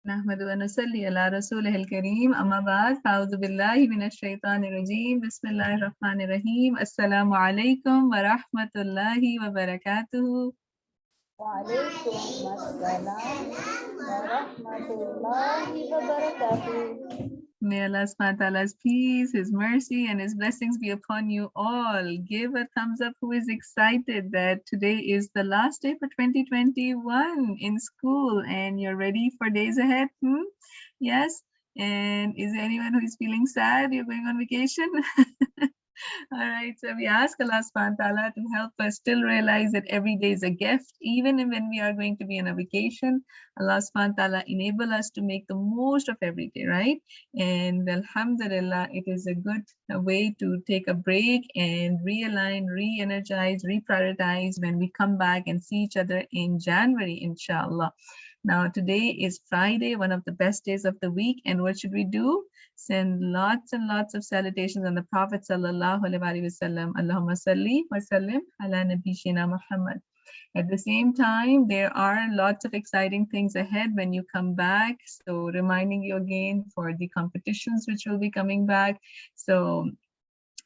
نحمد ونصلي على رسوله الكريم أما بعد فأعوذ بالله من الشيطان الرجيم بسم الله الرحمن الرحيم السلام عليكم ورحمة الله وبركاته. وعليكم السلام ورحمة الله وبركاته. May Allah subhanahu wa ta'ala's peace, His mercy, and His blessings be upon you all. Give a thumbs up who is excited that today is the last day for 2021 in school and you're ready for days ahead. Yes? And is there anyone who is feeling sad you're going on vacation? All right, so we ask Allah subhanahu wa ta'ala to help us still realize that every day is a gift, even when we are going to be on a vacation. Allah subhanahu wa ta'ala enable us to make the most of every day, right? And alhamdulillah, it is a good way to take a break and realign, re-energize, reprioritize when we come back and see each other in January, inshallah. Now, today is Friday, one of the best days of the week. And what should we do? Send lots and lots of salutations on the Prophet sallallahu alaihi wasallam. Allahumma salli wa sallim ala nabiyyina Muhammad. At the same time, there are lots of exciting things ahead when you come back. So reminding you again for the competitions which will be coming back. So,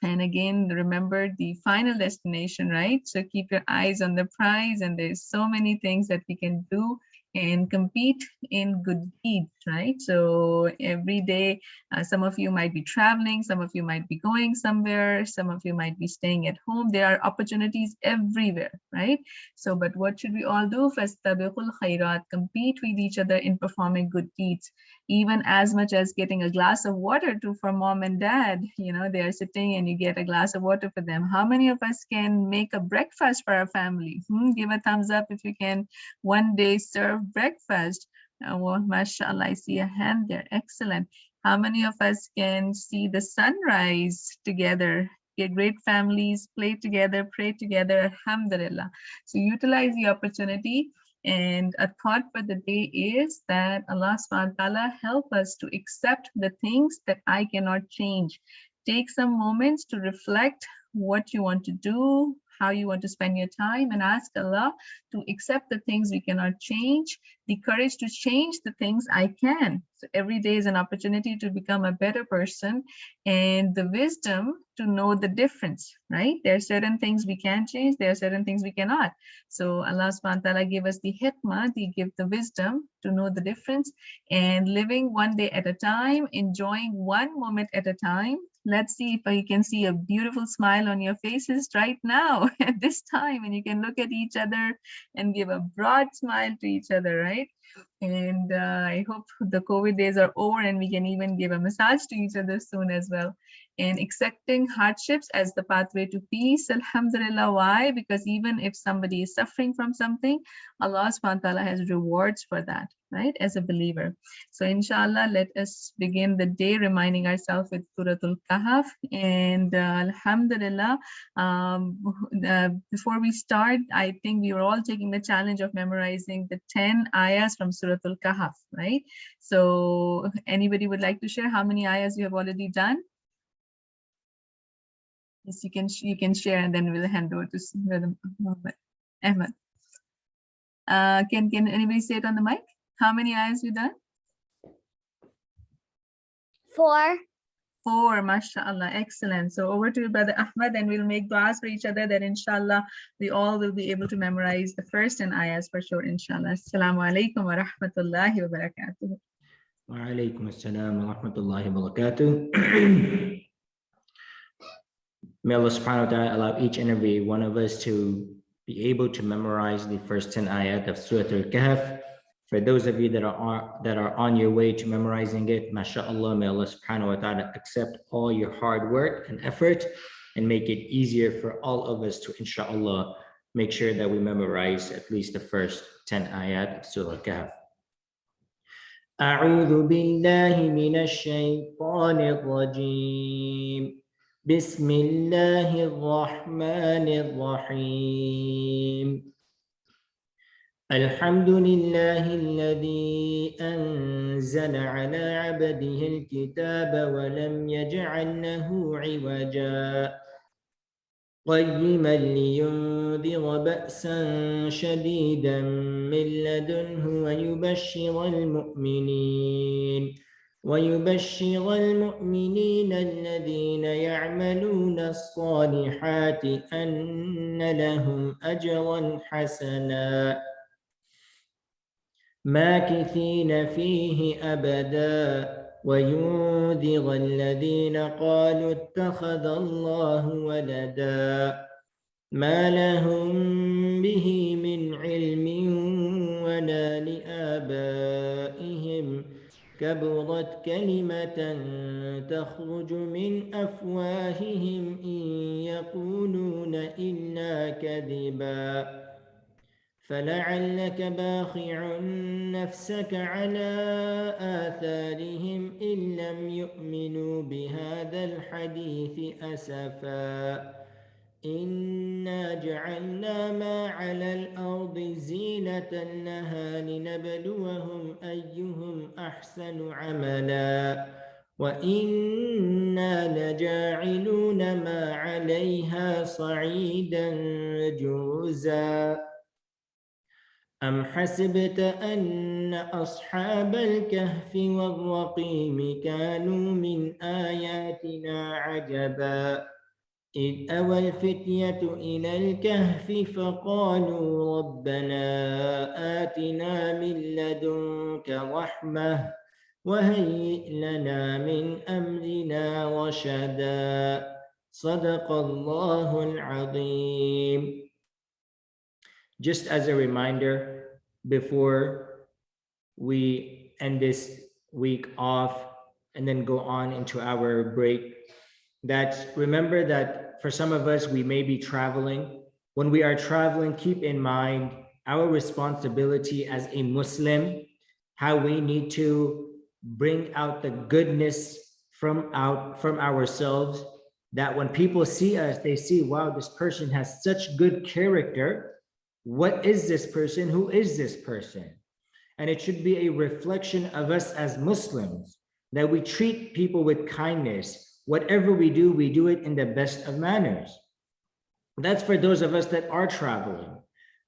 and again, remember the final destination, right? So keep your eyes on the prize, and there's so many things that we can do and compete in good deeds, right? So every day, some of you might be traveling, some of you might be going somewhere, some of you might be staying at home. There are opportunities everywhere, right? So, but what should we all do? Fastabiqul khairat, compete with each other in performing good deeds, even as much as getting a glass of water to for mom and dad. You know, they are sitting and you get a glass of water for them. How many of us can make a breakfast for our family? Give a thumbs up if you can one day serve breakfast. Well, mashallah, I see a hand there. Excellent. How many of us can see the sunrise together? Get great families, play together, pray together, alhamdulillah. So utilize the opportunity. And a thought for the day is that Allah subhanahu wa ta'ala help us to accept the things that I cannot change. Take some moments to reflect what you want to do, how you want to spend your time, and ask Allah to accept the things we cannot change, the courage to change the things I can. So every day is an opportunity to become a better person, and the wisdom to know the difference, right? There are certain things we can change, there are certain things we cannot. So Allah subhanahu wa ta'ala give us the hikmah, they give the wisdom to know the difference, and living one day at a time, enjoying one moment at a time. Let's see if you can see a beautiful smile on your faces right now at this time, and you can look at each other and give a broad smile to each other, right? And I hope the COVID days are over and we can even give a massage to each other soon as well. And accepting hardships as the pathway to peace, alhamdulillah. Why? Because even if somebody is suffering from something, Allah subhanahu wa ta'ala has rewards for that, right? As a believer. So inshallah, let us begin the day reminding ourselves with Suratul Kahf. And alhamdulillah, before we start, I think we were all taking the challenge of memorizing the 10 ayahs from Suratul Kahf, right? So anybody would like to share how many ayahs you have already done? Yes, you can share, and then we'll hand over to Muhammad Ahmed. Can anybody say it on the mic? How many ayahs you done? 4. 4, mashallah, excellent. So over to you, Brother Ahmed, and we'll make du'as for each other that inshallah we all will be able to memorize the first 10 ayahs for sure, inshallah. Assalamu alaikum wa rahmatullahi wa barakatuh. Wa alaikum assalam wa rahmatullahi wa barakatuh. May Allah subhanahu wa ta'ala allow each and every one of us to be able to memorize the first 10 ayat of Surah Al-Kahf. For those of you that are on your way to memorizing it, mashallah, may Allah subhanahu wa ta'ala accept all your hard work and effort and make it easier for all of us to, inshallah, make sure that we memorize at least the first 10 ayat of Surah Al-Kahf. أعوذ بالله من الشيطان الرجيم. بسم الله الرحمن الرحيم. الحمد لله الذي أنزل على عبده الكتاب ولم يجعل له عوجا قيما لينذر بأسا شديدا من لدنه ويبشر المؤمنين الذين يعملون الصالحات أن لهم أجرا حسنا ماكثين فيه أبدا وينذر الذين قالوا اتخذ الله ولدا ما لهم به من علم ولا لآبائهم كبرت كلمة تخرج من أفواههم إن يقولون إلا كذبا فلعلك باخع نفسك على آثارهم إن لم يؤمنوا بهذا الحديث أسفا إنا جعلنا ما على الأرض زينة لها لنبلوهم أيهم أحسن عملا وإنا لجاعلون ما عليها صعيدا جرزا أم حسبت أن أصحاب الكهف والرقيم كانوا من آياتنا عجبا إذ أوى الفتية إلى الكهف فقالوا ربنا آتنا من لدنك رحمة وهيئ لنا من أمرنا رشدا صدق الله العظيم. Just as a reminder, before we end this week off and then go on into our break, that remember that for some of us, we may be traveling. When we are traveling, keep in mind our responsibility as a Muslim, how we need to bring out the goodness from ourselves, that when people see us, they see, wow, this person has such good character. What is this person? Who is this person? And it should be a reflection of us as Muslims, that we treat people with kindness. Whatever we do it in the best of manners. That's for those of us that are traveling.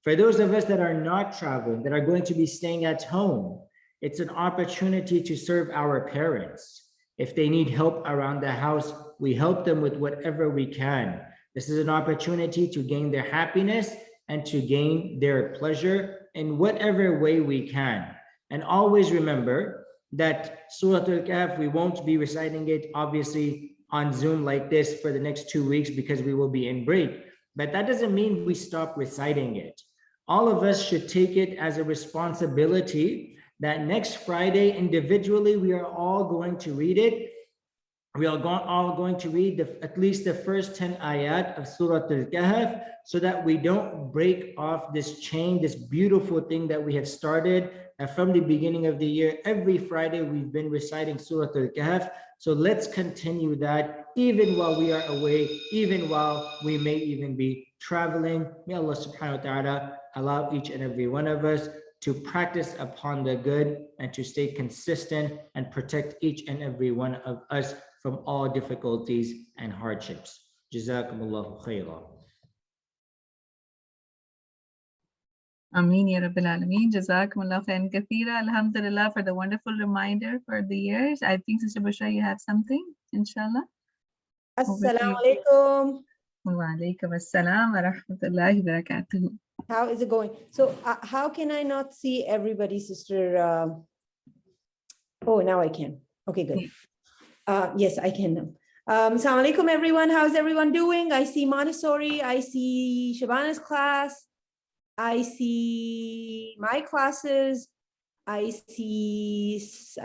For those of us that are not traveling, that are going to be staying at home, it's an opportunity to serve our parents. If they need help around the house, we help them with whatever we can. This is an opportunity to gain their happiness and to gain their pleasure in whatever way we can. And always remember that Surah Al-Kahf, we won't be reciting it obviously on Zoom like this for the next 2 weeks because we will be in break. But that doesn't mean we stop reciting it. All of us should take it as a responsibility that next Friday, individually, we are all going to read it. We are all going to read at least the first 10 ayat of Surah Al-Kahf, so that we don't break off this chain, this beautiful thing that we have started. And from the beginning of the year, every Friday we've been reciting Surah Al-Kahf. So let's continue that even while we are away, even while we may even be traveling. May Allah subhanahu wa ta'ala allow each and every one of us to practice upon the good and to stay consistent and protect each and every one of us from all difficulties and hardships. Jazakumullahu khairan. Ameen ya Rabbil Alameen. Jazakumullah khairan kathira. Alhamdulillah for the wonderful reminder for the years. I think Sister Bushra, you have something, inshallah. Assalamu alaikum. Wa alaikum assalam wa rahmatullahi wa barakatuh. How is it going? So how can I not see everybody, Sister? Oh, now I can. Okay, good. Yes, I can now. Assalamu alaikum, everyone. How's everyone doing? I see Montessori. I see Shabana's class. I see my classes. I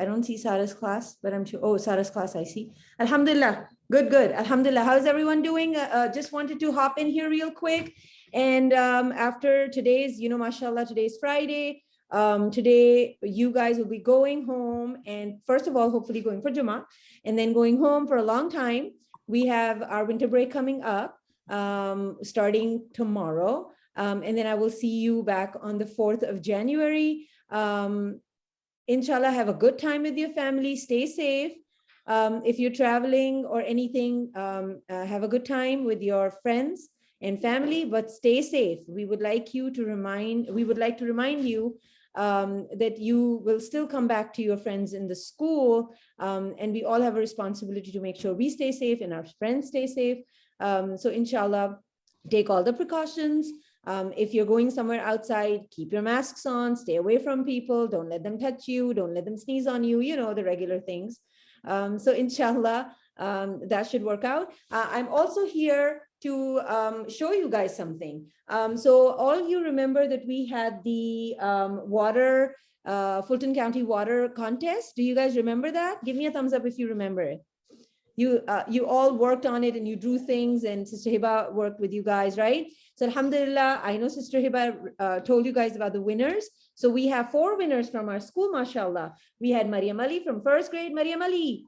don't see Sarah's class, but I'm sure. Oh, Sarah's class, I see. Alhamdulillah. Good, good. Alhamdulillah. How's everyone doing? Just wanted to hop in here real quick. And after today's, mashallah, today's Friday. Today, you guys will be going home. And first of all, hopefully going for Jummah. And then going home for a long time. We have our winter break coming up, starting tomorrow. And then I will see you back on the 4th of January. Inshallah, have a good time with your family. Stay safe. If you're traveling or anything, have a good time with your friends and family, but stay safe. We would like to remind you that you will still come back to your friends in the school, and we all have a responsibility to make sure we stay safe and our friends stay safe. So inshallah, take all the precautions. If you're going somewhere outside, keep your masks on, stay away from people, don't let them touch you, don't let them sneeze on you, the regular things. So inshallah, that should work out. I'm also here to show you guys something. So all of you remember that we had the water, Fulton County water contest. Do you guys remember that? Give me a thumbs up if you remember it. You all worked on it and you drew things, and Sister Hiba worked with you guys, right? So alhamdulillah, I know Sister Hiba told you guys about the winners. So we have 4 winners from our school, mashallah. We had Mariam Ali from 1st grade. Mariam Ali,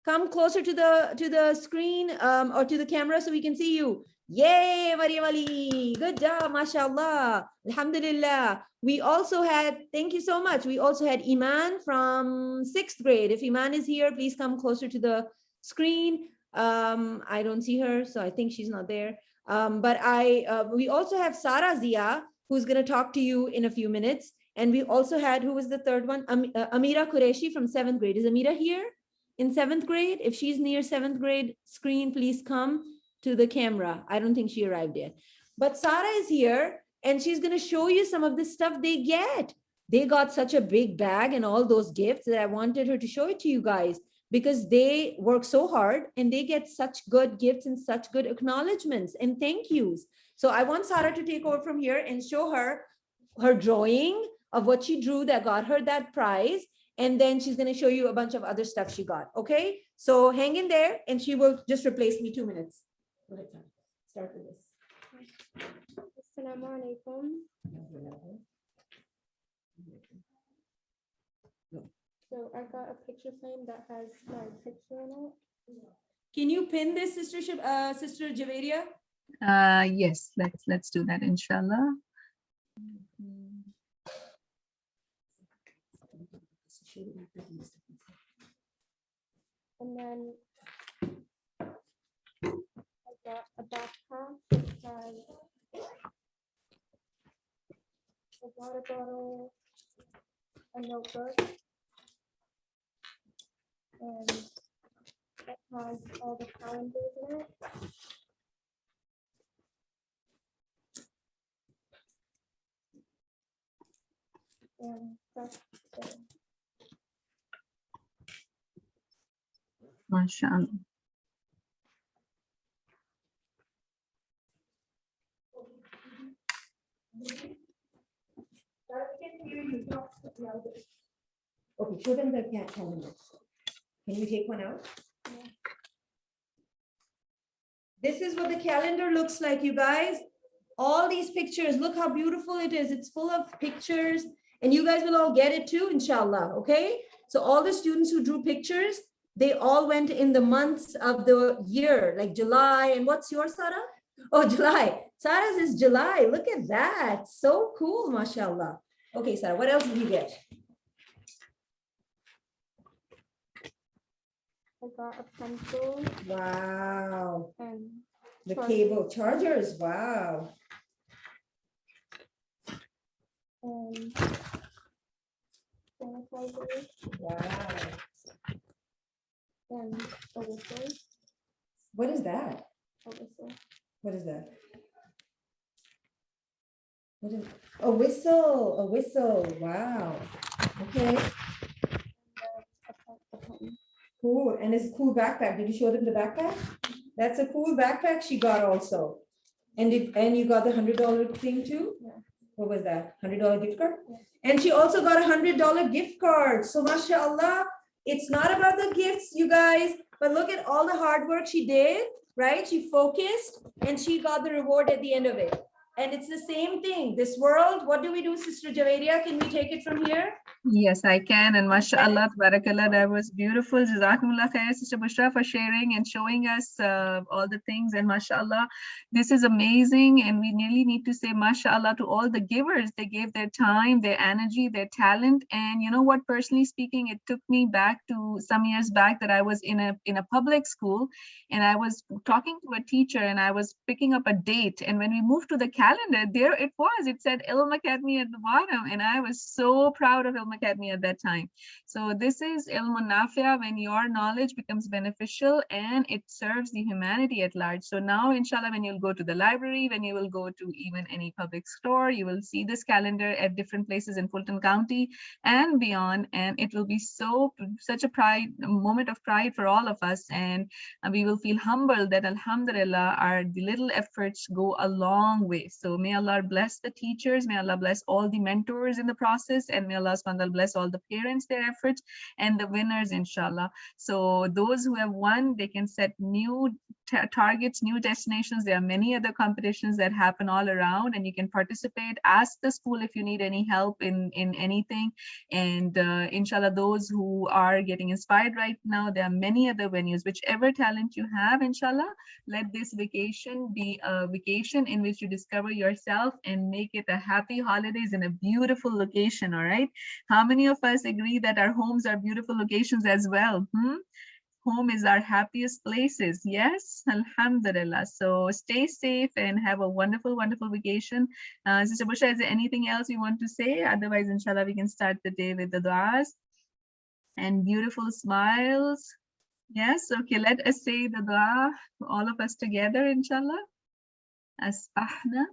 come closer to the screen or to the camera so we can see you. Yay, Mariam Ali, good job, mashallah, alhamdulillah. We also had, thank you so much. We also had Iman from 6th grade. If Iman is here, please come closer to the screen. I don't see her, so I think she's not there. But we also have Sarah Zia, who's going to talk to you in a few minutes. And we also had, who was the third one? Amira Qureshi from 7th grade. Is Amira here in 7th grade? If she's near 7th grade screen, please come to the camera. I don't think she arrived yet. But Sarah is here, and she's going to show you some of the stuff they get. They got such a big bag and all those gifts that I wanted her to show it to you guys, because they work so hard and they get such good gifts and such good acknowledgements and thank yous. So I want Sarah to take over from here and show her drawing of what she drew that got her that prize. And then she's going to show you a bunch of other stuff she got. Okay, so hang in there and she will just replace me 2 minutes. Go ahead, Sarah. Start with this. Assalamu alaikum. So I got a picture frame that has my picture in it. Can you pin this, Sister Javeria? Yes, let's do that, inshallah. And then I got a backpack that has a water bottle, a notebook, and it has all the calendars in it. And that's it. MashaAllah. Okay, show them the calendar. Can you take one out? Yeah. This is what the calendar looks like, you guys. All these pictures, look how beautiful it is. It's full of pictures, and you guys will all get it too, inshallah, okay? So all the students who drew pictures, they all went in the months of the year, like July. And what's yours, Sarah? Oh, July. Sarah's is July. Look at that. So cool, mashallah. Okay, Sarah, what else did you get? I got a pencil Wow. and The charger. cable chargers. Wow. And sanitizer Wow. and a whistle. What is that? A whistle. What is that? What is a whistle? A whistle. Wow. Okay. And a pen. Cool. And it's a cool backpack. Did you show them the backpack? That's a cool backpack she got also. And you got the $100 thing too? Yeah. What was that? $100 gift card? Yeah. And she also got a $100 gift card. So mashallah, it's not about the gifts, you guys, but look at all the hard work she did, right? She focused and she got the reward at the end of it. And it's the same thing. This world, what do we do, Sister Javeria? Can we take it from here? Yes, I can. And mashallah, tabarakallah, that was beautiful. Jazakumullah khair, Sister Bushra, for sharing and showing us all the things. And mashallah, this is amazing. And we really need to say mashallah to all the givers. They gave their time, their energy, their talent. And you know what, personally speaking, it took me back to some years back that I was in a public school, and I was talking to a teacher, and I was picking up a date. And when we moved to the calendar, there it was. It said Ilm Academy at the bottom. And I was so proud of Ilm Academy at that time. So this is Ilmun Nafia, when your knowledge becomes beneficial and it serves the humanity at large. So now, inshallah, when you'll go to the library, when you will go to even any public store, you will see this calendar at different places in Fulton County and beyond. And it will be such a moment of pride for all of us. And we will feel humbled that alhamdulillah, the little efforts go a long way. So may Allah bless the teachers, may Allah bless all the mentors in the process, and may Allah subhanahu wa ta'ala bless all the parents, their efforts, and the winners, inshallah. So those who have won, they can set new targets, new destinations. There are many other competitions that happen all around, and you can participate. Ask the school if you need any help in anything. And inshallah, those who are getting inspired right now, there are many other venues. Whichever talent you have, inshallah, let this vacation be a vacation in which you discover yourself and make it a happy holidays in a beautiful location. All right, how many of us agree that our homes are beautiful locations as well? Home is our happiest places. Yes, alhamdulillah. So stay safe and have a wonderful, wonderful vacation. Sister Busha, is there anything else you want to say? Otherwise, inshallah, we can start the day with the du'as and beautiful smiles. Yes, okay, let us say the dua, all of us together, inshallah. Asbahna.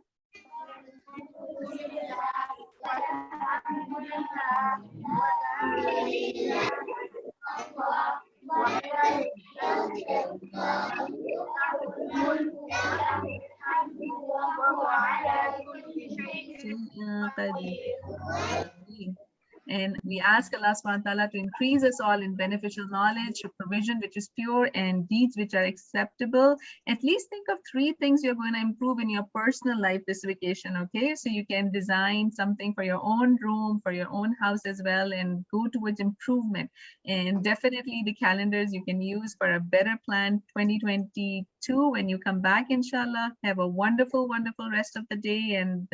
And we ask Allah subhanahu wa ta'ala to increase us all in beneficial knowledge, provision which is pure, and deeds which are acceptable. At least think of 3 things you're going to improve in your personal life this vacation, okay? So you can design something for your own room, for your own house as well, and go towards improvement. And definitely the calendars you can use for a better plan 2022 when you come back, inshallah. Have a wonderful, wonderful rest of the day and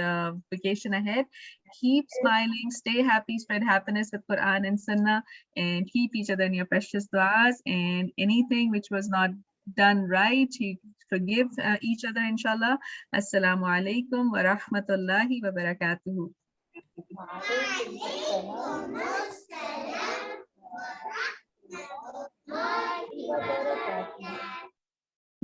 vacation ahead. Keep smiling, stay happy, spread happiness with Quran and Sunnah, and keep each other in your precious du'as. And anything which was not done right, you forgive each other, inshallah. Assalamu alaikum wa rahmatullahi wa barakatuhu. Waalaikumsalam warahmatullahi wabarakatuh.